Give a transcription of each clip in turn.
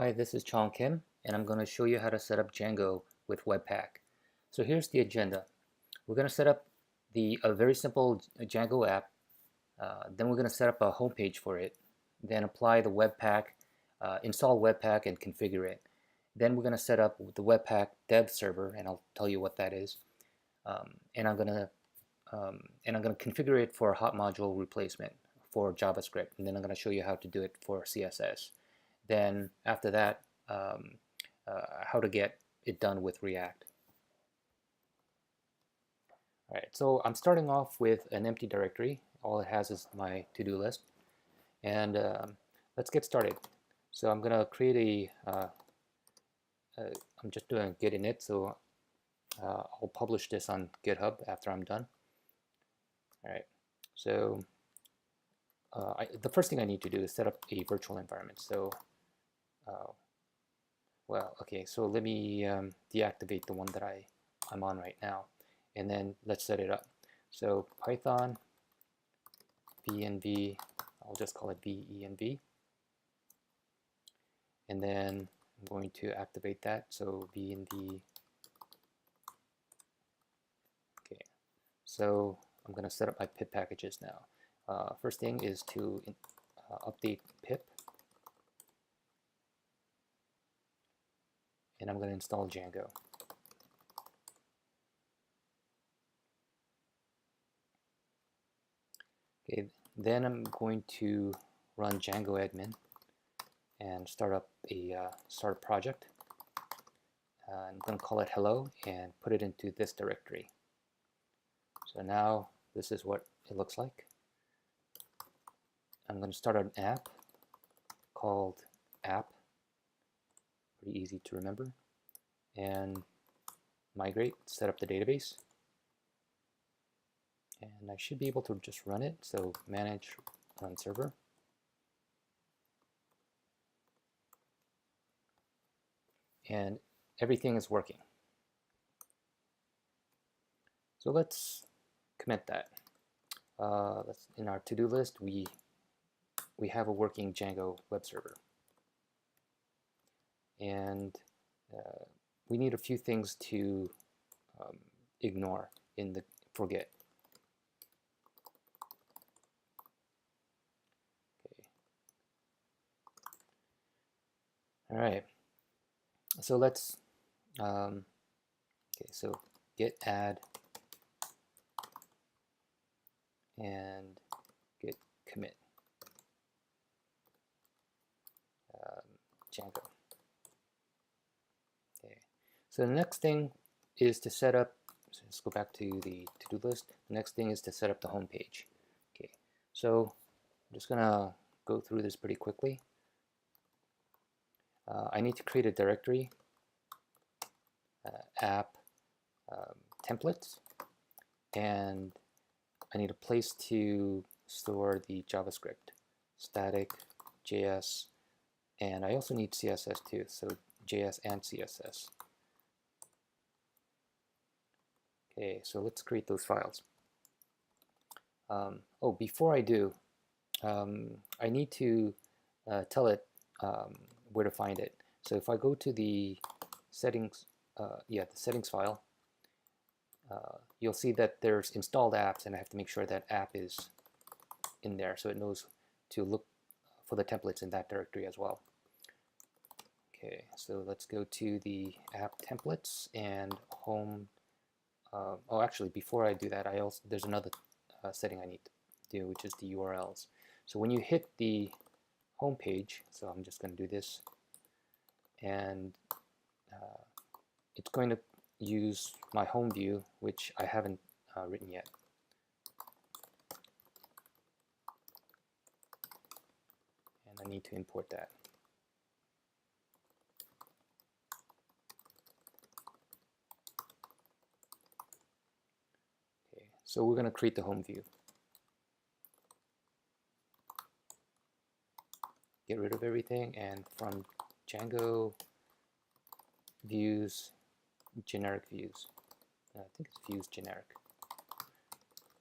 Hi, this is Chong Kim, and I'm going to show you how to set up Django with Webpack. So here's the agenda. We're going to set up a very simple Django app. Then we're going to set up a homepage for it. Then apply the Webpack, install Webpack and configure it. Then we're going to set up the webpack-dev-server, and I'll tell you what that is. And I'm going to configure it for a hot module replacement for JavaScript, and then I'm going to show you how to do it for CSS. Then after that, how to get it done with React. All right, so I'm starting off with an empty directory. All it has is my to-do list. And let's get started. So I'm going to create I'm just doing git init, so I'll publish this on GitHub after I'm done. All right, so the first thing I need to do is set up a virtual environment. So well, okay, so let me deactivate the one that I'm on right now, and then let's set it up. So Python venv, I'll just call it venv, and then I'm going to activate that. So venv, okay, so I'm going to set up my pip packages now. First thing is to update pip, and I'm going to install Django. Okay, then I'm going to run Django admin and start up a project. I'm going to call it hello and put it into this directory. So now this is what it looks like. I'm going to start an app called app. Pretty easy to remember. And migrate, set up the database. And I should be able to just run it. So manage run server. And everything is working. So let's commit that. In our to-do list, we have a working Django web server. And we need a few things to ignore in the forget. Okay. All right. So let's okay. So git add and git commit Django. Okay. So the next thing is to set up. So let's go back to the to-do list. The next thing is to set up the home page. Okay. So I'm just gonna go through this pretty quickly. I need to create a directory, app templates, and I need a place to store the JavaScript, static, JS, and I also need CSS too, so JS and CSS. Okay, so let's create those files. Oh, before I do, I need to tell it where to find it. So if I go to the settings, the settings file, you'll see that there's installed apps, and I have to make sure that app is in there so it knows to look for the templates in that directory as well. Okay, so let's go to the app templates and home. Oh, actually, before I do that, there's another setting I need to do, which is the URLs. So when you hit the home page, so I'm just going to do this, and it's going to use my home view, which I haven't written yet. And I need to import that. Okay, so we're going to create the home view. Get rid of everything, and from Django views, generic views. I think it's views generic.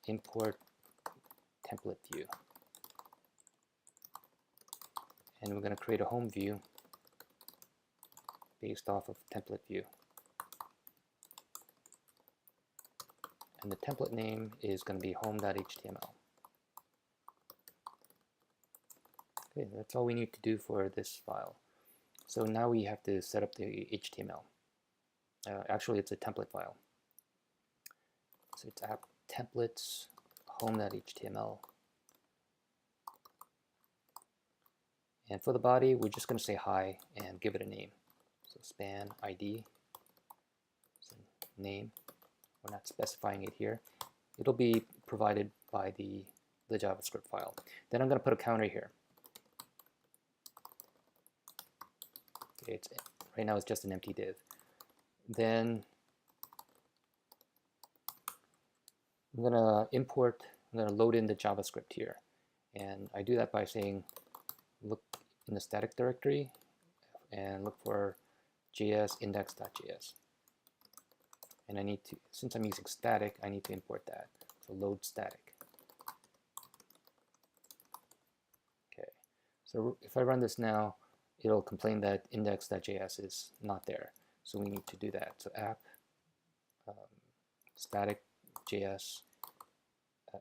Import template view. And we're going to create a home view. based off of template view. And the template name is going to be home.html. Okay, that's all we need to do for this file. So now we have to set up the HTML. Actually, it's a template file. So it's app templates home.html. And for the body, we're just going to say hi and give it a name. So span ID, so name. We're not specifying it here. It'll be provided by the JavaScript file. Then I'm going to put a counter here. Okay, right now it's just an empty div. Then I'm going to load in the JavaScript here. And I do that by saying look in the static directory and look for JS index.js. And I need to, since I'm using static, I need to import that. So load static. Okay, so if I run this now, it'll complain that index.js is not there. So we need to do that. So app static JS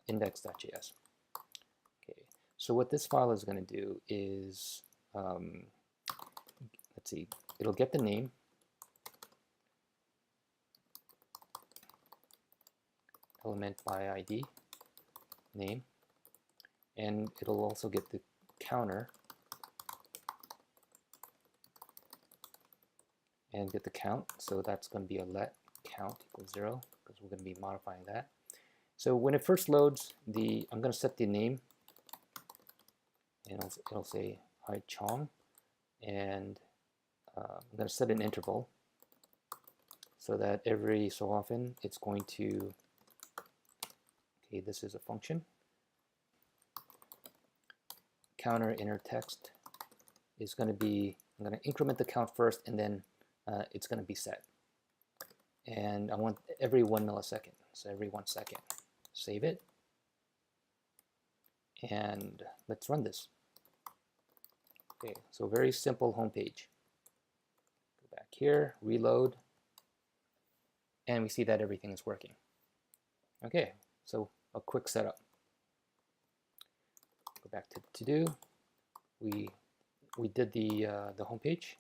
index.js. Okay, so what this file is going to do is, let's see, it'll get the name, element by ID, name, and it'll also get the counter and get the count. So that's going to be a let count equals 0 because we're going to be modifying that. So when it first loads, I'm going to set the name, and it'll say hi Chong, and I'm going to set an interval so that every so often it's going to, okay, this is a function, counter inner text is going to be, I'm going to increment the count first, and then it's going to be set. And I want every 1 millisecond, so every 1 second. Save it, and let's run this. Okay, so very simple home page. Go back here, reload, and we see that everything is working. Okay, so a quick setup. Go back to to-do. We did the home page.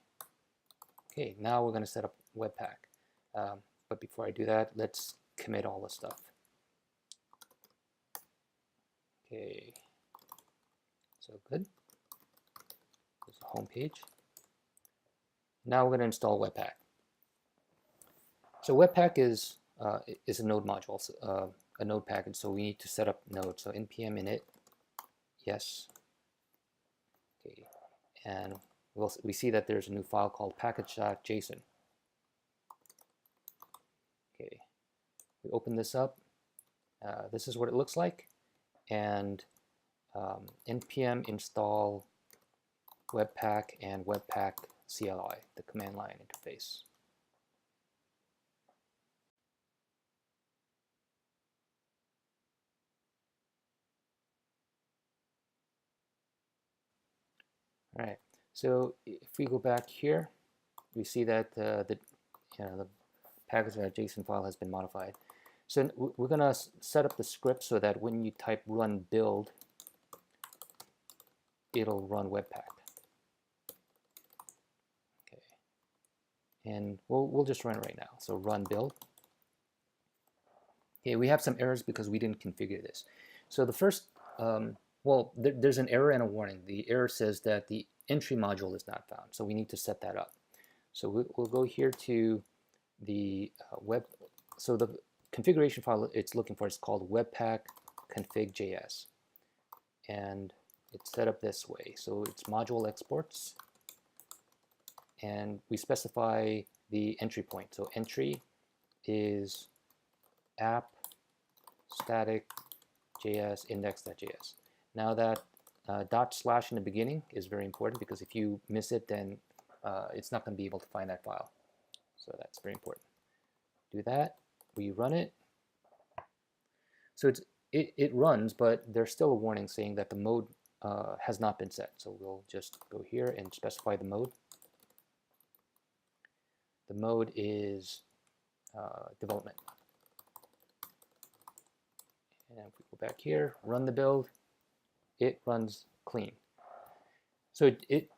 Okay, now we're going to set up Webpack. But before I do that, let's commit all the stuff. Okay, so good. There's the home page. Now we're going to install Webpack. So Webpack is a node module, a node package. So we need to set up node. So npm init, yes. Okay, and we see that there's a new file called package.json. Okay, we open this up. This is what it looks like. And npm install webpack and webpack CLI, the command line interface. All right, so if we go back here, we see that the package.json file has been modified. So we're going to set up the script so that when you type run build, it'll run Webpack. Okay, and we'll just run it right now. So run build. Okay, we have some errors because we didn't configure this. So the first, well, there's an error and a warning. The error says that the entry module is not found, so we need to set that up. So we'll go here to the so the configuration file it's looking for is called webpack config.js, and it's set up this way. So it's module exports, and we specify the entry point. So entry is app static js index.js. Now that / in the beginning is very important, because if you miss it, then it's not going to be able to find that file. So that's very important. Do that. We run it. So it runs, but there's still a warning saying that the mode has not been set. So we'll just go here and specify the mode. the mode is development. And if we go back here, run the build, it runs clean. So it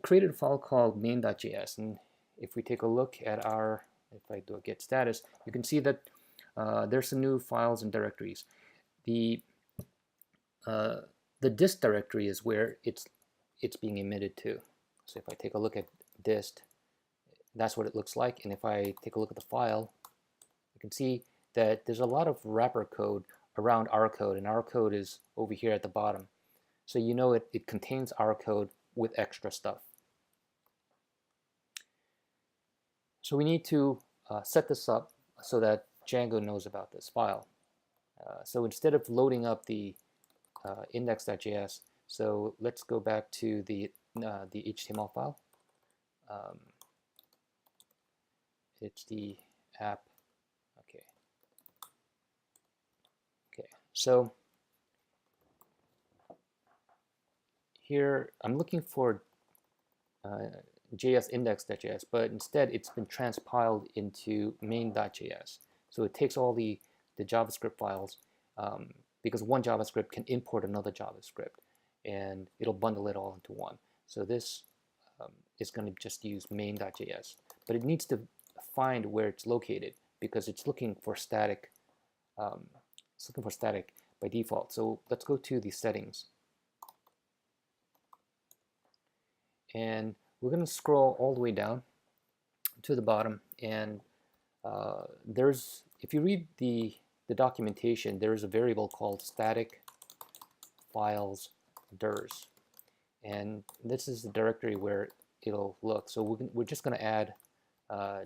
created a file called main.js, and if we take a look at our, if I do a get status, you can see that there's some new files and directories. The dist directory is where it's being emitted to. So if I take a look at dist, that's what it looks like. And if I take a look at the file, you can see that there's a lot of wrapper code around our code, and our code is over here at the bottom. So you know it contains our code with extra stuff. So we need to set this up so that Django knows about this file. So instead of loading up the index.js, so let's go back to the HTML file. It's the app. Okay. So here I'm looking for JS index.js, but instead it's been transpiled into main.js. So it takes all the JavaScript files, because one JavaScript can import another JavaScript, and it'll bundle it all into one. So this is going to just use main.js, but it needs to find where it's located because it's looking for static. It's looking for static by default. So let's go to the settings, and we're going to scroll all the way down to the bottom, and if you read the documentation, there is a variable called static files dirs, and this is the directory where it'll look. So we're just going to add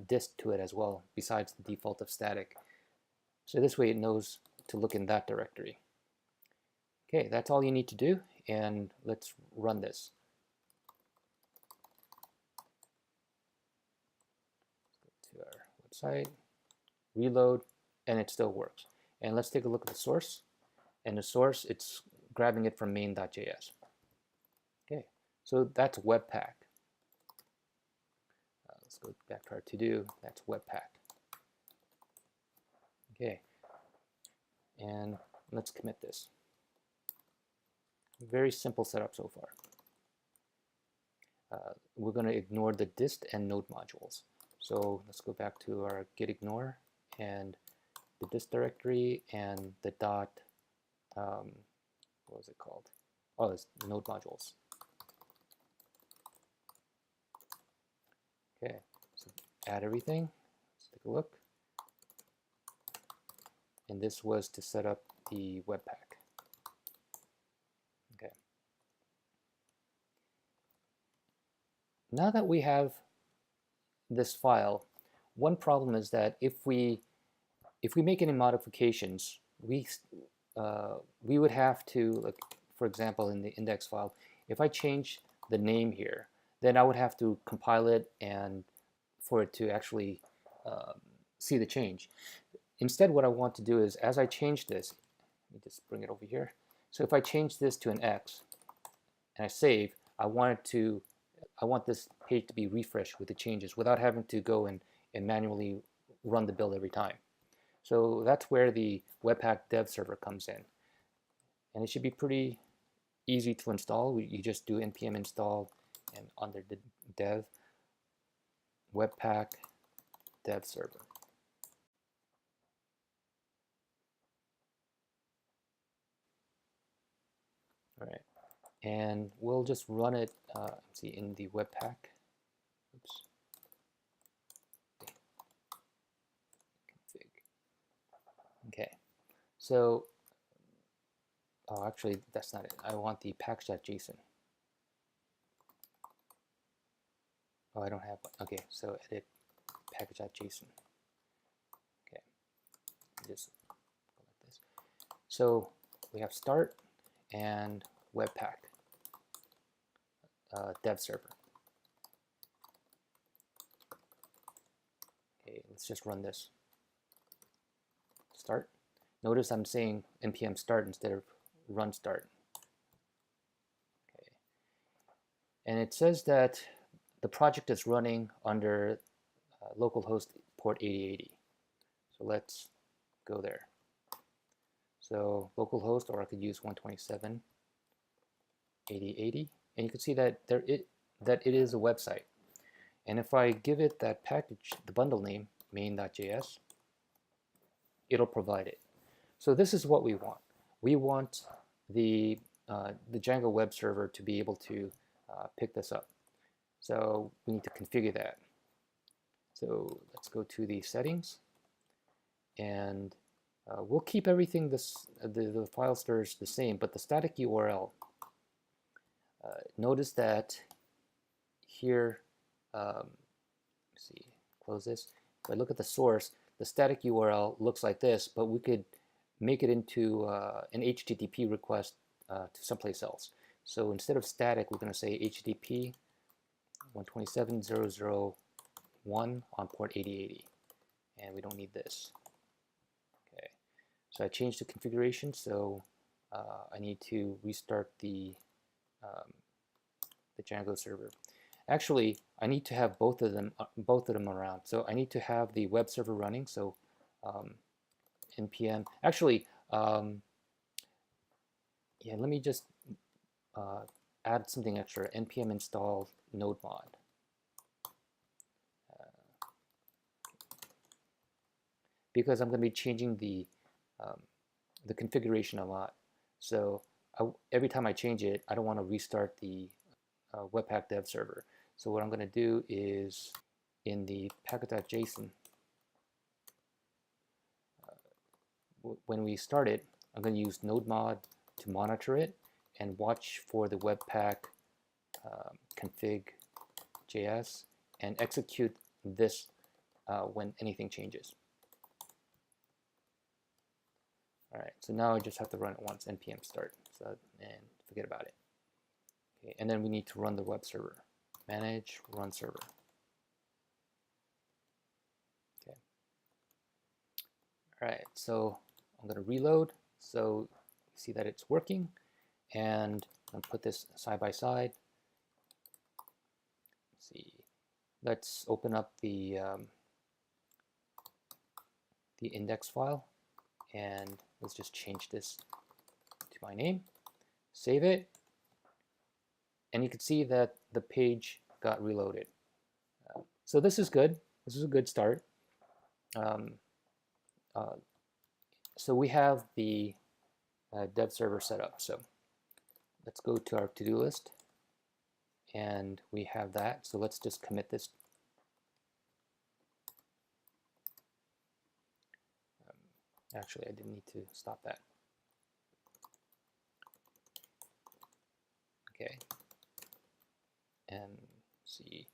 dist to it as well, besides the default of static. So this way it knows to look in that directory. Okay, that's all you need to do, and let's run this. Go to our website, reload, and it still works. And let's take a look at the source. And the source, it's grabbing it from main.js. Okay, so that's Webpack. Let's go back to our to-do. That's Webpack. Okay, and let's commit this. Very simple setup so far. We're going to ignore the dist and node modules. So let's go back to our git ignore and the dist directory and the dot, what was it called? Oh, it's node modules. Okay, so add everything. Let's take a look. And this was to set up the Webpack. Okay. Now that we have this file, one problem is that if we make any modifications, we would have to, like, for example, in the index file, if I change the name here, then I would have to compile it and for it to actually see the change. Instead, what I want to do is, as I change this, let me just bring it over here. So if I change this to an X and I save, I want this page to be refreshed with the changes without having to go and manually run the build every time. So that's where the webpack-dev-server comes in. And it should be pretty easy to install. You just do npm install, and under the dev, webpack-dev-server. All right, and we'll just run it, see, in the webpack. Oops. Config. Okay, so, oh, actually, that's not it. I want the package.json. Oh, I don't have one. Okay, so edit package.json. Okay, just go like this. So we have start and webpack dev server. Okay, let's just run this. Start. Notice I'm saying npm start instead of run start. Okay, and it says that the project is running under localhost port 8080. So let's go there. So localhost, or I could use 127.80.80, and you can see that it is a website. And if I give it that package, the bundle name, main.js, it'll provide it. So this is what we want. We want the Django web server to be able to pick this up. So we need to configure that. So let's go to the settings, and we'll keep everything the file stores the same, but the static URL. Notice that here, let's see, close this. If I look at the source, the static URL looks like this, but we could make it into an HTTP request to someplace else. So instead of static, we're going to say HTTP 127.0.0.1 on port 8080, and we don't need this. Okay, so I changed the configuration, so I need to restart the Django server. Actually, I need to have both of them around. So I need to have the web server running. So npm. Actually, yeah. Let me just add something extra. npm install node mod. Because I'm going to be changing the configuration a lot. So every time I change it, I don't want to restart the webpack-dev-server. So what I'm going to do is in the packet.json, when we start it, I'm going to use node mod to monitor it and watch for the webpack config.js and execute this when anything changes. All right, so now I just have to run it once, npm start, and forget about it. Okay, and then we need to run the web server. Manage run server. Okay. All right, so I'm going to reload. So you see that it's working, and I'm going to put this side by side. Let's see. Let's open up the index file, and let's just change this to my name. Save it. And you can see that the page got reloaded. So this is good. This is a good start. So we have the dev server set up. So let's go to our to-do list, and we have that. So let's just commit this. Actually, I didn't need to stop that. Okay. And see,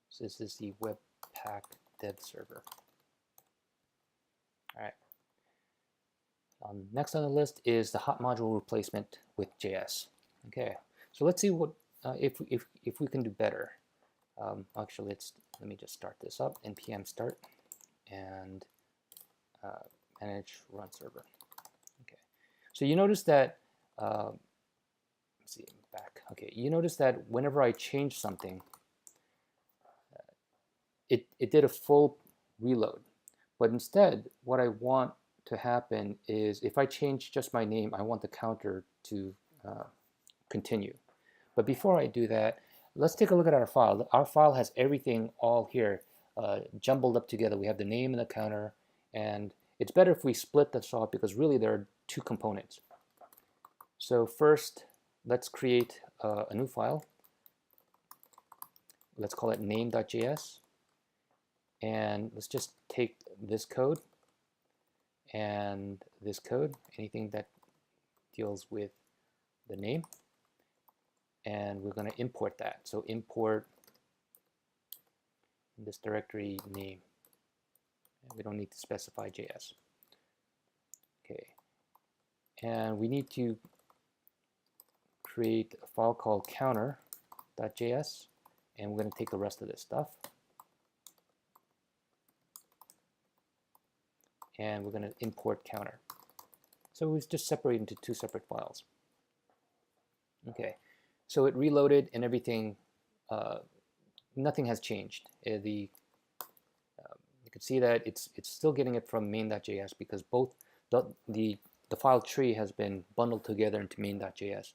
so this is the webpack-dev-server. All right. Next on the list is the hot module replacement with JS. Okay, so let's see what if we can do better. Actually, let me just start this up. npm start and manage run server. Okay, so you notice that. Let's see, back. Okay, you notice that whenever I change something, it did a full reload. But instead, what I want to happen is if I change just my name, I want the counter to continue. But before I do that, let's take a look at our file. Our file has everything all here jumbled up together. We have the name and the counter, and it's better if we split this off because really there are two components. So first, let's create a new file. Let's call it name.js. And let's just take this code and this code, anything that deals with the name, and we're going to import that. So import in this directory name. And we don't need to specify JS. Okay. And we need to create a file called counter.js, and we're going to take the rest of this stuff. And we're going to import counter. So we just separate into two separate files. Okay, so it reloaded and everything, nothing has changed. You can see that it's still getting it from main.js because both the file tree has been bundled together into main.js.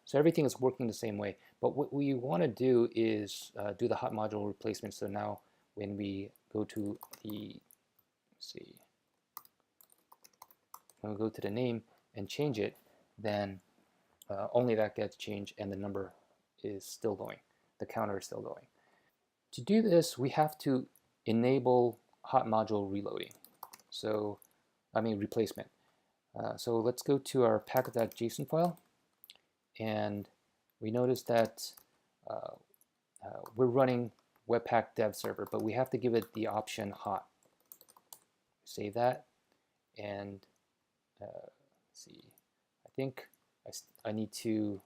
So everything is working the same way. But what we want to do is do the hot module replacement. So now when we go to the, let's see, when we go to the name and change it, then only that gets changed and the number is still going. The counter is still going. To do this, we have to enable hot module reloading. So, replacement. So let's go to our packet.json file, and we notice that we're running webpack-dev-server, but we have to give it the option hot. Save that, and let's see. I think I need to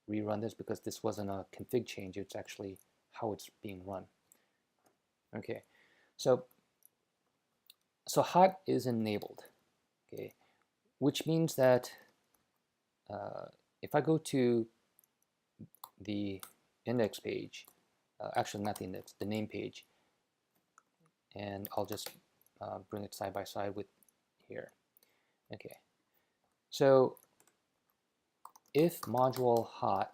rerun this because this wasn't a config change. It's actually how it's being run. Okay, so hot is enabled. Okay, which means that if I go to the index page, actually not the index, the name page, and I'll just bring it side by side with here. Okay, so if module hot,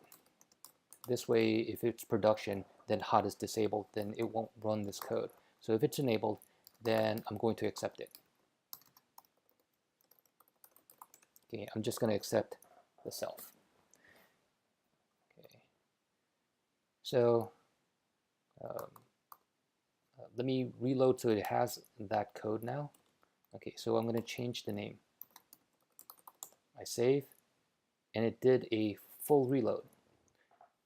this way if it's production, then hot is disabled, then it won't run this code. So if it's enabled, then I'm going to accept it. Okay, I'm just going to accept the self. Okay, so let me reload so it has that code now. Okay, so I'm going to change the name. I save, and it did a full reload.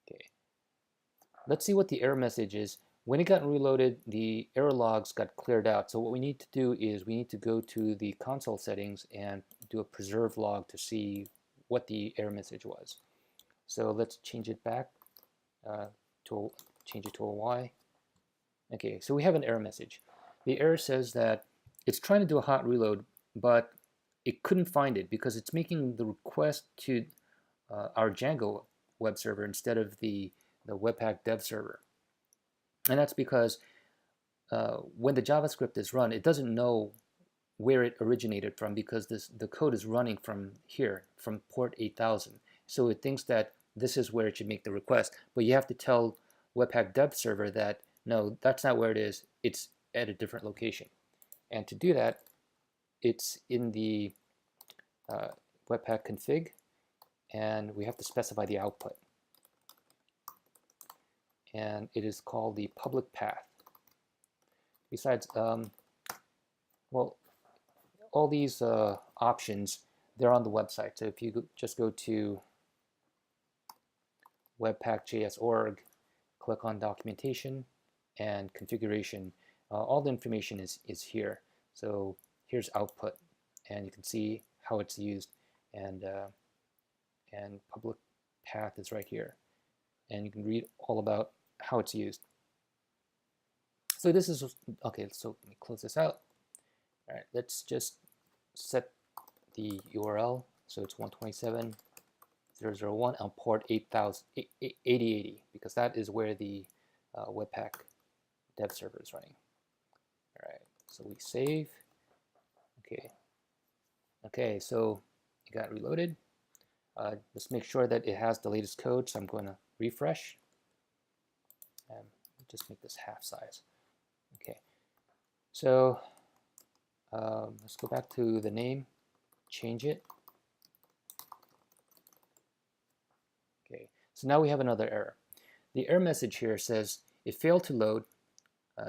Okay, let's see what the error message is. When it got reloaded, the error logs got cleared out. So what we need to do is we need to go to the console settings and do a preserve log to see what the error message was. So let's change it back change it to a Y. Okay, so we have an error message. The error says that it's trying to do a hot reload, but it couldn't find it because it's making the request to our Django web server instead of the webpack-dev-server. And that's because when the JavaScript is run, it doesn't know where it originated from because the code is running from here, from port 8000. So it thinks that this is where it should make the request. But you have to tell webpack-dev-server that, no, that's not where it is. It's at a different location. And to do that, it's in the webpack config, and we have to specify the output. And it is called the public path. Besides, well, all these options, they're on the website. So if you just go to webpack.js.org, click on documentation and configuration, all the information is here. So here's output, and you can see how it's used, and public path is right here, and you can read all about how it's used. So this is okay. So let me close this out. All right, let's just set the URL. So it's 127.0.0.1 on port 8080 because that is where the Webpack dev server is running. All right, so we save. Okay. Okay, so it got reloaded. Let's make sure that it has the latest code. So I'm going to refresh and just make this half size. Okay, so let's go back to the name, change it. Okay, so now we have another error. The error message here says it failed to load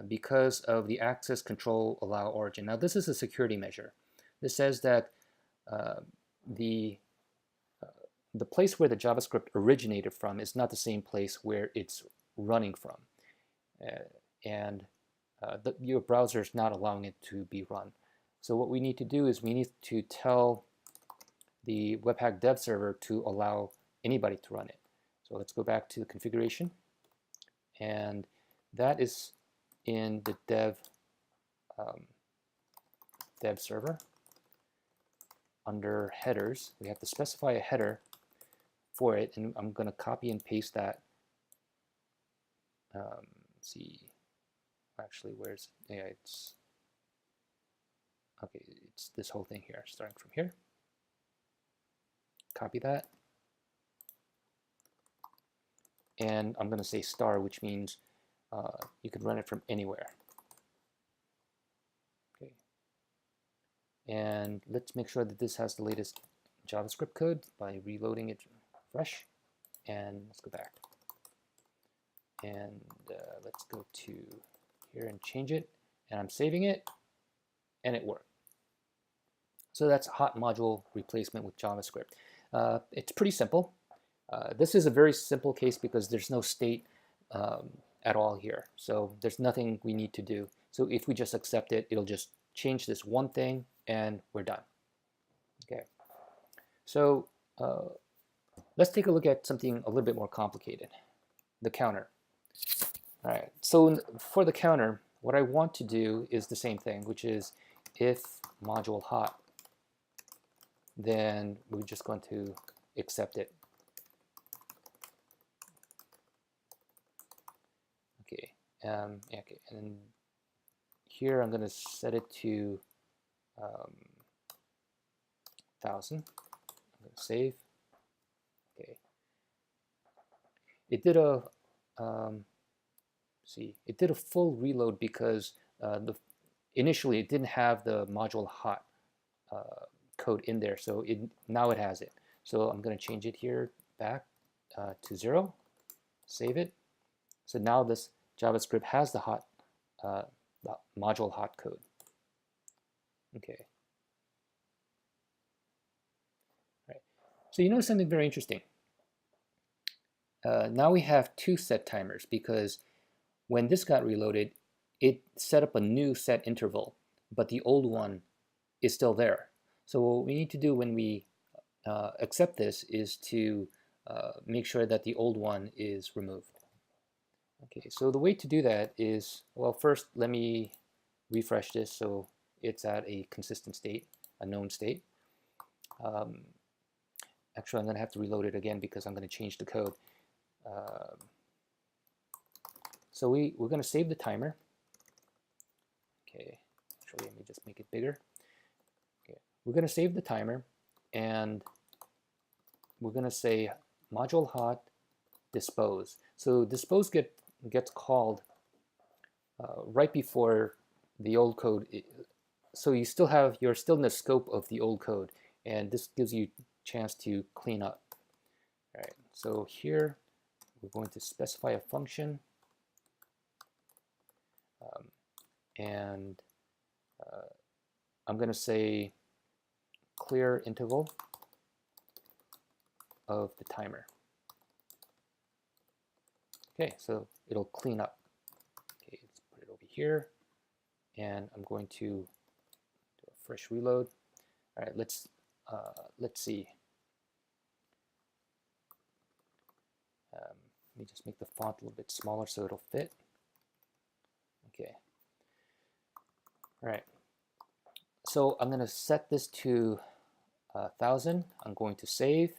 because of the access control allow origin. Now this is a security measure. This says that the place where the JavaScript originated from is not the same place where it's running from. Your browser is not allowing it to be run. So what we need to do is we need to tell the Webpack dev server to allow anybody to run it. So let's go back to the configuration, and that is in the dev server. Under headers, we have to specify a header for it, and I'm going to copy and paste that. Let's see, actually, where's it's it's this whole thing here, starting from here. Copy that. And I'm going to say star, which means you can run it from anywhere. Okay. And let's make sure that this has the latest JavaScript code by reloading it fresh. And let's go back. And let's go to here and change it. And I'm saving it, and it worked. So that's hot module replacement with JavaScript. It's pretty simple. This is a very simple case because there's no state at all here. So there's nothing we need to do. So if we just accept it, it'll just change this one thing, and we're done. Okay. So let's take a look at something a little bit more complicated, the counter. All right. So for the counter, what I want to do is the same thing, which is if module hot, then we're just going to accept it. Okay. Okay. And here I'm going to set it to 1000. I'm going to save. Okay. It did a it did a full reload because initially it didn't have the module hot code in there, so now it has it. So I'm going to change it here back to 0, save it. So now this JavaScript has the module hot code. Okay. Right. So you notice something very interesting. Now we have two set timers because when this got reloaded, it set up a new set interval, but the old one is still there. So what we need to do when we accept this is to make sure that the old one is removed. Okay, so the way to do that is, well, first let me refresh this so it's at a consistent state, a known state. Actually, I'm going to have to reload it again because I'm going to change the code. So we're going to save the timer. Okay, actually, let me just make it bigger. Okay, we're going to save the timer, and we're going to say module hot dispose. So dispose gets called right before the old code. So you're still in the scope of the old code, and this gives you a chance to clean up. All right, so here we're going to specify a function, and I'm going to say clear interval of the timer. Okay, so it'll clean up. Okay, let's put it over here, and I'm going to do a fresh reload. All right, let's see. Let me just make the font a little bit smaller so it'll fit. Okay. All right. So I'm going to set this to 1000. I'm going to save.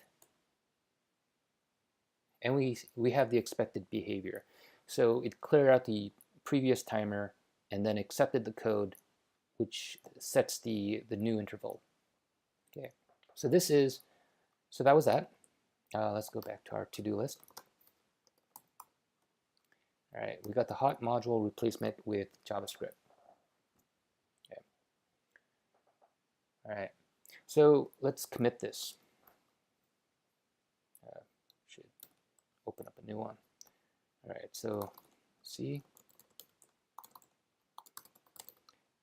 And we have the expected behavior. So it cleared out the previous timer and then accepted the code, which sets the new interval. Okay. So that was that. Let's go back to our to-do list. All right, we got the hot module replacement with JavaScript. Okay. All right, so let's commit this. Should open up a new one. All right, so see,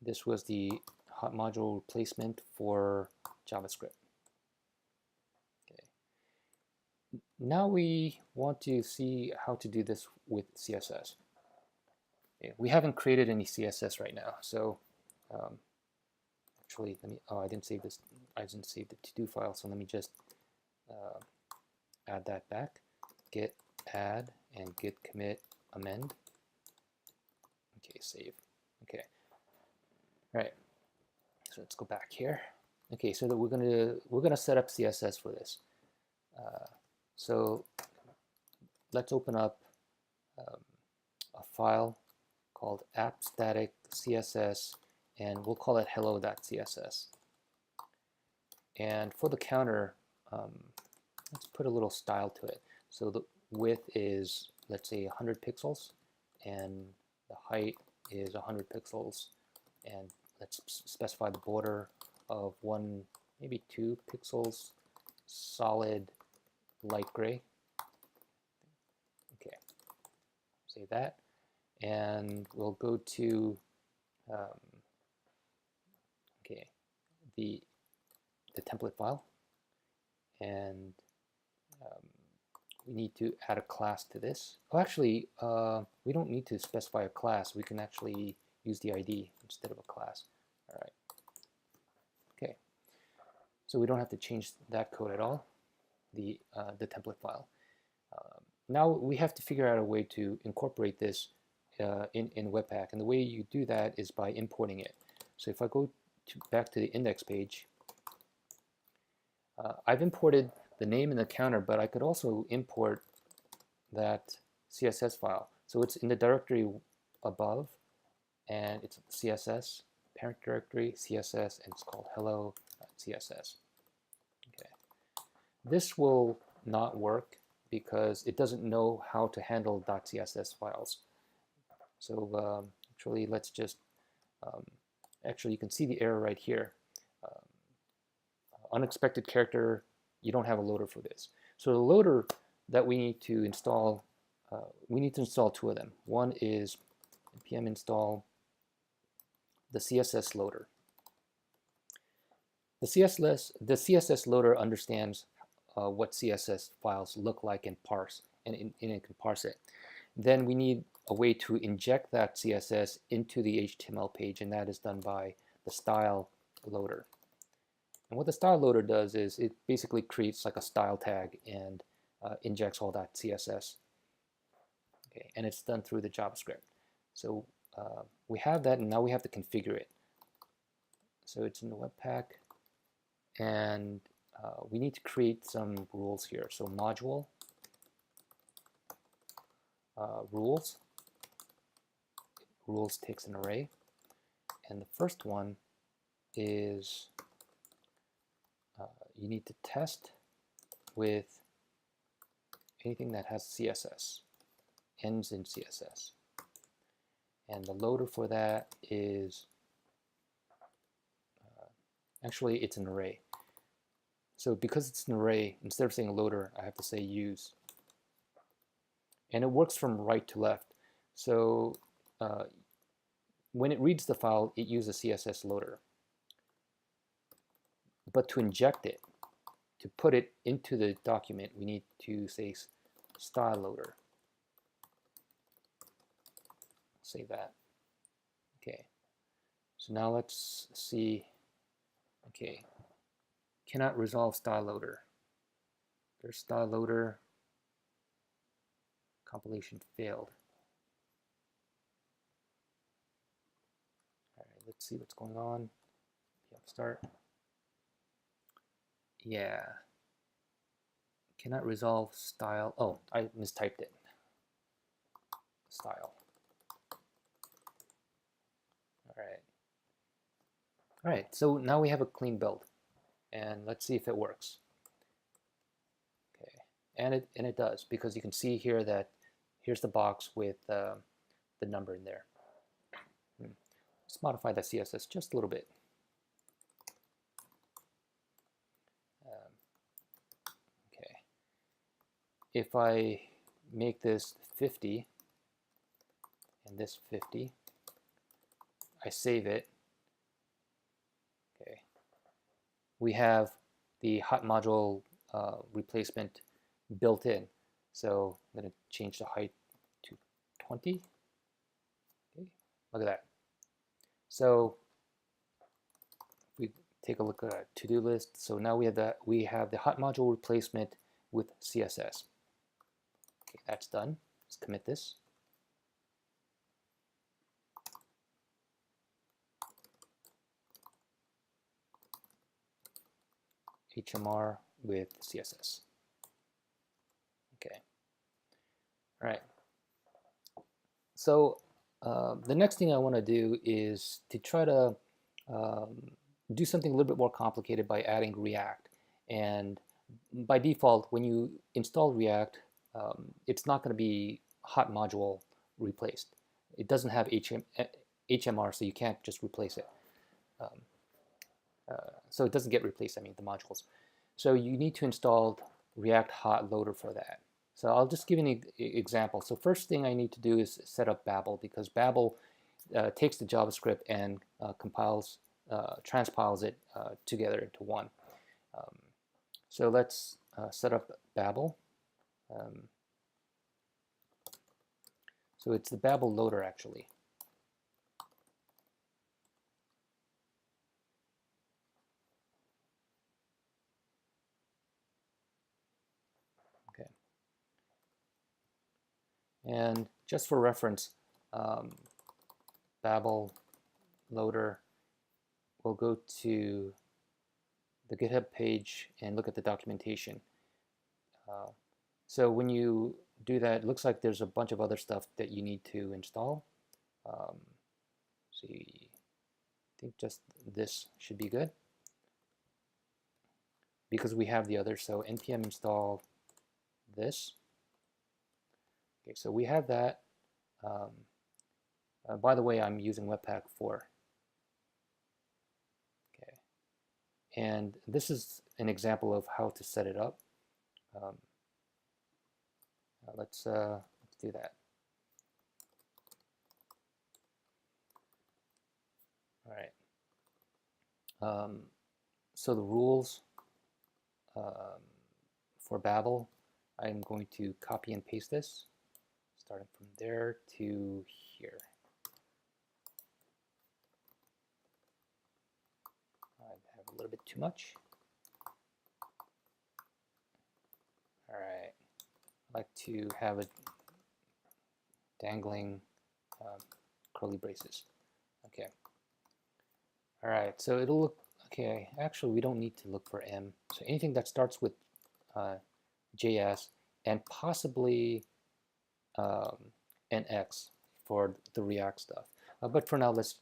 this was the hot module replacement for JavaScript. Now we want to see how to do this with CSS. Okay, we haven't created any CSS right now, so actually, I didn't save this. I didn't save the to-do file, so let me just add that back. Git add and git commit amend. Okay, save. Okay, all right. So let's go back here. Okay, so that we're gonna set up CSS for this. So let's open up a file called app static CSS, and we'll call it hello.css. And for the counter, let's put a little style to it. So the width is, let's say, 100 pixels, and the height is 100 pixels, and let's specify the border of 1, maybe 2 pixels, solid light gray. Okay, save that, and we'll go to okay, the template file, and we need to add a class to this. Oh, actually, we don't need to specify a class. We can actually use the ID instead of a class. All right. Okay. So we don't have to change that code at all, the template file. Now we have to figure out a way to incorporate this in Webpack, and the way you do that is by importing it. So if I go back to the index page, I've imported the name and the counter, but I could also import that CSS file. So it's in the directory above, and it's CSS, parent directory, CSS, and it's called hello.css. Okay. This will not work because it doesn't know how to handle .css files. So actually, let's just, actually you can see the error right here. Unexpected character, you don't have a loader for this. So the loader that we need to install two of them. One is npm install the CSS loader. The CSS loader understands what CSS files look like and parse, and it can parse it. Then we need a way to inject that CSS into the HTML page, and that is done by the style loader. And what the style loader does is it basically creates like a style tag and injects all that CSS. Okay, and it's done through the JavaScript. So we have that, and now we have to configure it. So it's in the Webpack, and we need to create some rules here. So module rules takes an array, and the first one is you need to test with anything that has CSS, ends in CSS. And the loader for that is, actually it's an array. So because it's an array, instead of saying loader, I have to say use. And it works from right to left. So when it reads the file, it uses CSS loader. But to inject it, to put it into the document, we need to say style loader. Save that. Okay. So now let's see. Okay. Cannot resolve style loader. There's style loader. Compilation failed. All right, let's see what's going on. Yep, start. Yeah. Cannot resolve style. Oh, I mistyped it. Style. All right. All right, so now we have a clean build, and let's see if it works. Okay, and it does, because you can see here that here's the box with the number in there. Let's modify the CSS just a little bit. Okay, if I make this 50 and this 50, I save it. Okay, we have the hot module replacement built in. So I'm going to change the height to 20. Okay, look at that. So we take a look at our to-do list. So now we have the hot module replacement with CSS. Okay, that's done. Let's commit this. HMR with CSS. Okay. All right. So the next thing I want to do is to try to do something a little bit more complicated by adding React. And by default, when you install React, it's not going to be hot module replaced. It doesn't have HMR, so you can't just replace it. So it doesn't get replaced, I mean, the modules. So you need to install React Hot Loader for that. So I'll just give you an example. So first thing I need to do is set up Babel, because Babel takes the JavaScript and transpiles it together into one. So let's set up Babel. So it's the Babel loader, actually. Okay. And just for reference, Babel loader, we'll go to the GitHub page and look at the documentation. So when you do that, it looks like there's a bunch of other stuff that you need to install. See, I think just this should be good, because we have the other. So npm install this. Okay, so we have that. By the way, I'm using webpack-4. Okay, and this is an example of how to set it up. Let's do that. All right. So the rules for Babel, I'm going to copy and paste this, starting from there to here. I have a little bit too much. All right. I like to have it dangling curly braces. Okay. All right. So it'll look okay. Actually, we don't need to look for M. So anything that starts with JS and possibly an X for the React stuff. But for now, let's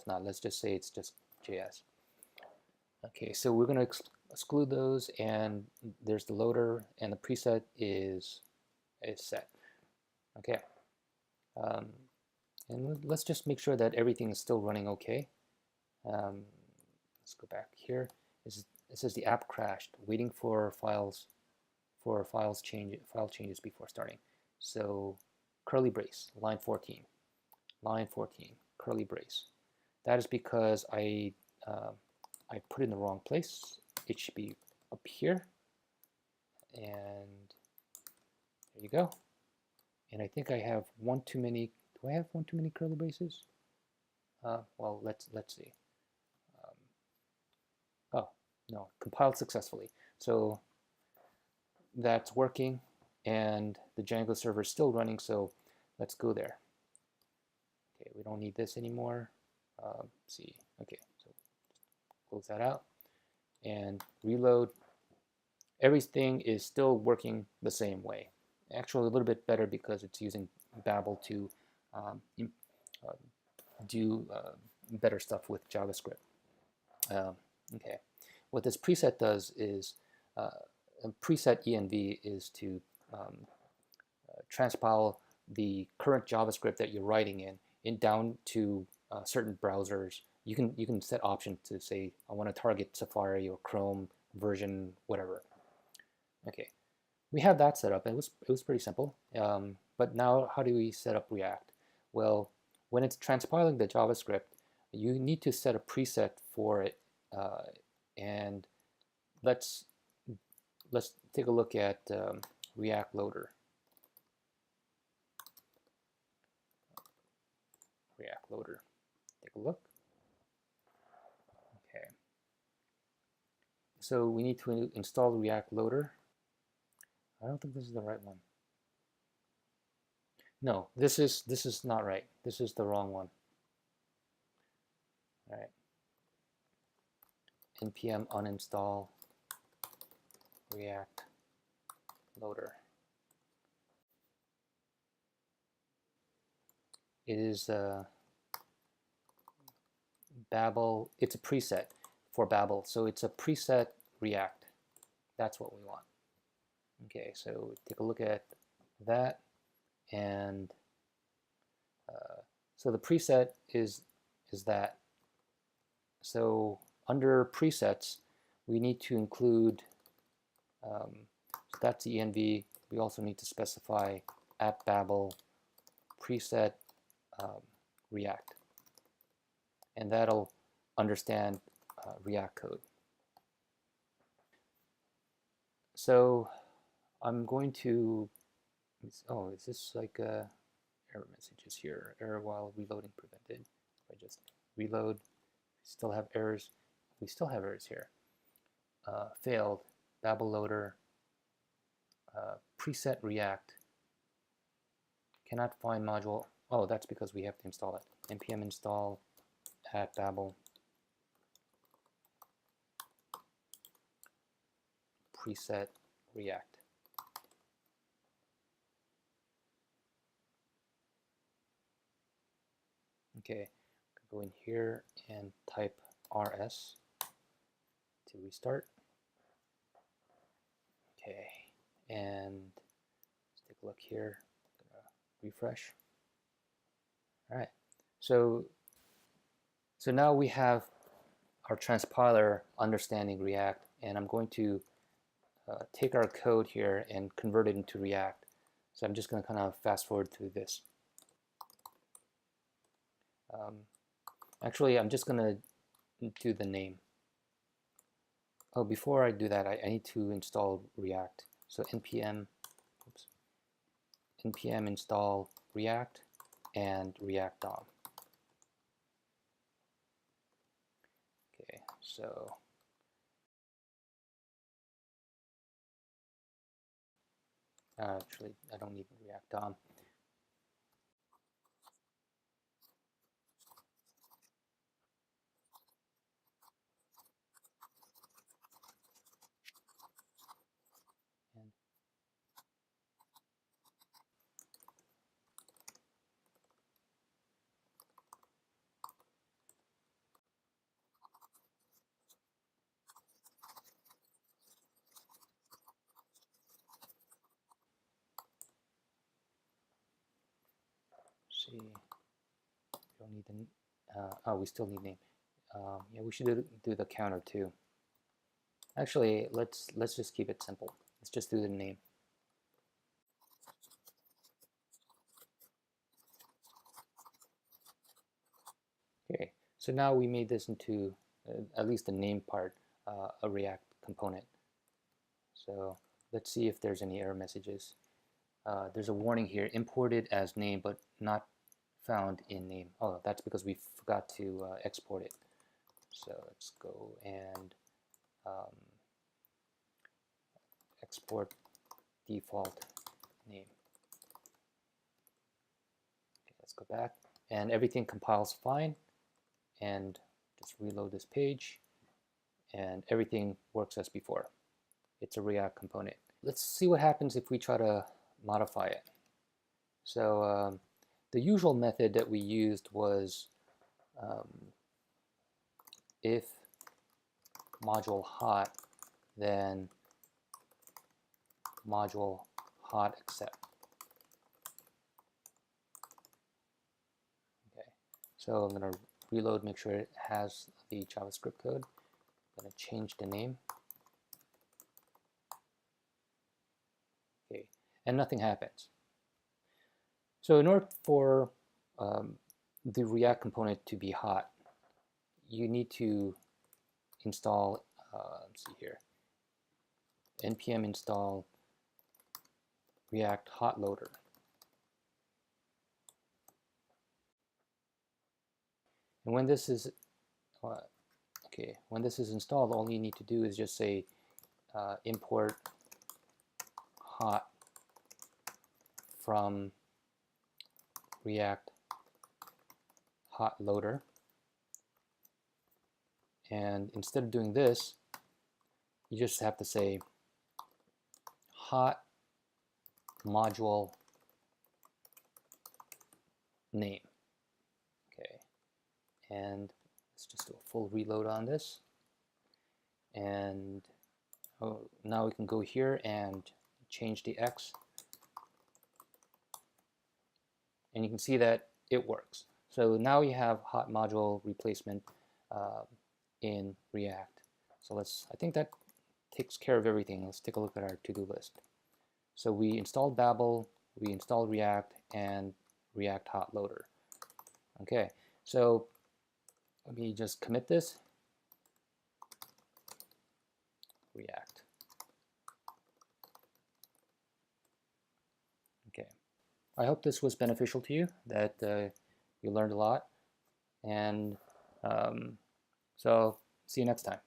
not. Let's just say it's just JS. Okay, so we're going to exclude those, and there's the loader, and the preset is set. Okay, and let's just make sure that everything is still running okay. Let's go back here. It says the app crashed, waiting for file changes before starting. So curly brace, line 14, curly brace. That is because I put it in the wrong place. It should be up here, and there you go. And I think I have one too many. Do I have one too many curly braces? Well, let's see. Oh no, compiled successfully. So that's working, and the Django server is still running. So let's go there. Okay, we don't need this anymore. See, okay, so close that out and reload. Everything is still working the same way. Actually, a little bit better because it's using Babel to do better stuff with JavaScript. Okay, what this preset does is preset env is to transpile the current JavaScript that you're writing in down to certain browsers. You can set options to say I want to target Safari or Chrome version whatever. Okay, we have that set up. It was pretty simple. But now how do we set up React? Well, when it's transpiling the JavaScript, you need to set a preset for it. And let's take a look at React Loader. React Loader. Take a look. Okay. So we need to install React Loader. I don't think this is the right one. No, this is not right. This is the wrong one. All right. npm uninstall React Loader. It is Babel. It's a preset for Babel. So it's a preset React. That's what we want. Okay, so take a look at that, and so the preset is that. So under presets, we need to include, so that's the env. We also need to specify at Babel preset React, and that'll understand React code. So I'm going to, oh, is this like error messages here? Error while reloading prevented. If I just reload, we still have errors. We still have errors here. Failed, Babel loader, preset React. Cannot find module. Oh, that's because we have to install it. npm install at Babel preset React. Okay, go in here and type rs to restart. Okay, and let's take a look here. Refresh. All right, so now we have our transpiler understanding React, and I'm going to take our code here and convert it into React. So I'm just going to kind of fast forward through this. Actually, I'm just going to do the name. Oh, before I do that, I need to install React. So npm install React and React DOM. Okay, so actually, I don't need React DOM. See, we don't need the, oh, we still need name. Yeah, we should do the counter too. Actually, let's just keep it simple. Let's just do the name. Okay, so now we made this into, at least the name part, a React component. So let's see if there's any error messages. There's a warning here, imported as name, but not found in name. Oh, that's because we forgot to export it. So let's go and export default name. Okay, let's go back, and everything compiles fine. And just reload this page, and everything works as before. It's a React component. Let's see what happens if we try to modify it. So the usual method that we used was if module hot, then module hot accept. Okay, so I'm going to reload, make sure it has the JavaScript code. I'm going to change the name. Okay, and nothing happens. So in order for the React component to be hot, you need to install, let's see here, npm install React hot loader. And when this is when this is installed, all you need to do is just say import hot from React hot loader. And instead of doing this, you just have to say hot module name. Okay, and let's just do a full reload on this. And now we can go here and change the X, and you can see that it works. So now you have hot module replacement in React. So I think that takes care of everything. Let's take a look at our to-do list. So we installed Babel, we installed React, and React Hot Loader. Okay, so let me just commit this. React. Okay, I hope this was beneficial to you, that you learned a lot, and so see you next time.